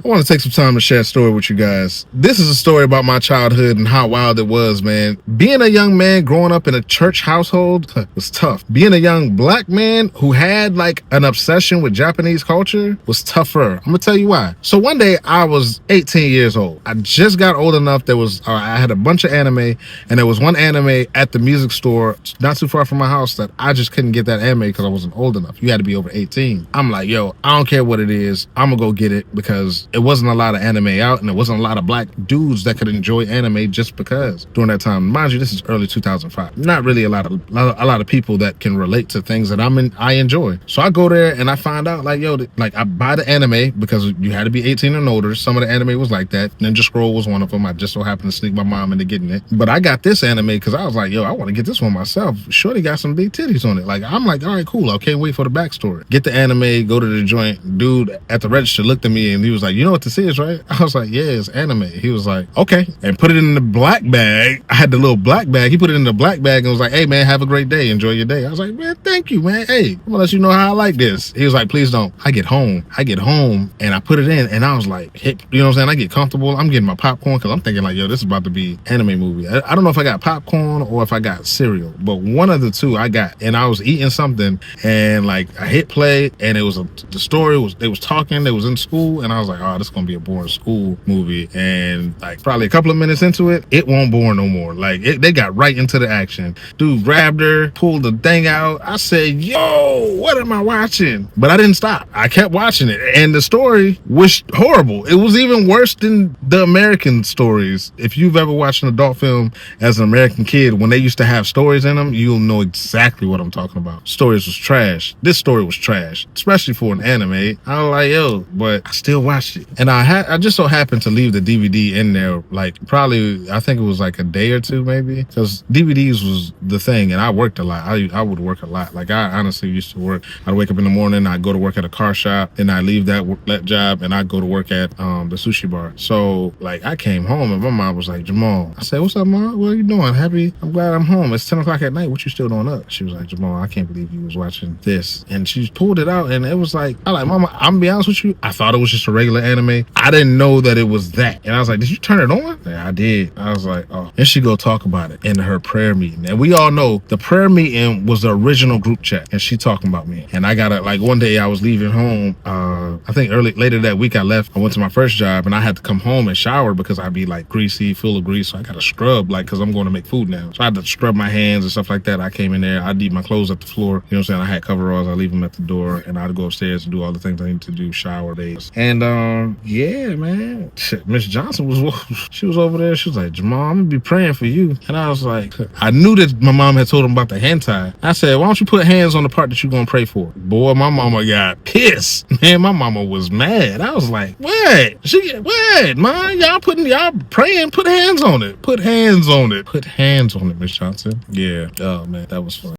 I want to take some time to share a story with you guys. This is a story about my childhood and how wild it was, man. Being a young man growing up in a church household was tough. Being a young black man who had like an obsession with Japanese culture was tougher. I'm gonna tell you why. So one day I was 18 years old. I just got old enough. I had a bunch of anime, and there was one anime at the music store not too far from my house that I just couldn't get that anime because I wasn't old enough. You had to be over 18. I'm like, yo, I don't care what it is. I'm gonna go get it because it wasn't a lot of anime out, and there wasn't a lot of black dudes that could enjoy anime just because during that time. Mind you, this is early 2005. Not really a lot of people that can relate to things that I enjoy. So I go there and I find out like, yo, like I buy the anime because you had to be 18 and older. Some of the anime was like that. Ninja Scroll was one of them. I just so happened to sneak my mom into getting it. But I got this anime because I was like, yo, I want to get this one myself. Shorty got some big titties on it. Like, I'm like, all right, cool. I can't wait for the backstory. Get the anime, go to the joint. Dude at the register looked at me and he was like, you know what this is, right? I was like, yeah, it's anime. He was like, okay. And put it in the black bag. I had the little black bag. He put it in the black bag and was like, hey, man, have a great day. Enjoy your day. I was like, man, thank you, man. Hey, I'm gonna let you know how I like this. He was like, please don't. I get home and I put it in and I was like, you know what I'm saying? I get comfortable. I'm getting my popcorn because I'm thinking like, yo, this is about to be anime movie. I don't know if I got popcorn or if I got cereal, but one of the two I got. And I was eating something and like I hit play and it was the story was, they was talking, they was in school, and I was like, oh, this is gonna be a boring school movie. And like probably a couple of minutes into it, it won't bore no more. Like they got right into the action. Dude grabbed her, pulled the thing out. I said, yo, what am I watching? But I didn't stop. I kept watching it. And the story was horrible. It was even worse than the American stories. If you've ever watched an adult film as an American kid, when they used to have stories in them, you'll know exactly what I'm talking about. Stories was trash. This story was trash, especially for an anime. I was like, yo, but I still watched it. And I just so happened to leave the DVD in there, like probably, I think it was like a day or two maybe, because DVDs was the thing, and I worked a lot. I would work a lot. Like I honestly used to work. I'd wake up in the morning, I'd go to work at a car shop, then I'd leave that job and I'd go to work at the sushi bar. So like I came home and my mom was like, Jamal. I said, what's up, Mom? What are you doing? I'm glad I'm home. It's 10 o'clock at night. What you still doing up? She was like, Jamal, I can't believe you was watching this. And she pulled it out and it was like, I like, Mama, I'm gonna be honest with you, I thought it was just a regular anime. I didn't know that it was that. And I was like, did you turn it on? Yeah, I did. I was like, oh. And she go talk about it in her prayer meeting. And we all know the prayer meeting was the original group chat. And she talking about me. And I got it, like one day I was leaving home. I think later that week I left. I went to my first job and I had to come home and shower because I'd be like greasy, full of grease. So I got to scrub, like, because I'm going to make food now. So I had to scrub my hands and stuff like that. I came in there. I'd leave my clothes at the floor. You know what I'm saying? I had coveralls. I leave them at the door and I'd go upstairs and do all the things I need to do, shower days. And yeah, man. Miss Johnson she was over there. She was like, Jamal, I'm gonna be praying for you. And I was like, I knew that my mom had told him about the hentai. I said, why don't you put hands on the part that you're gonna pray for? Boy, my mama got pissed. Man, my mama was mad. I was like, what? What, man? Y'all praying, put hands on it. Put hands on it, Miss Johnson. Yeah. Oh man, that was fun.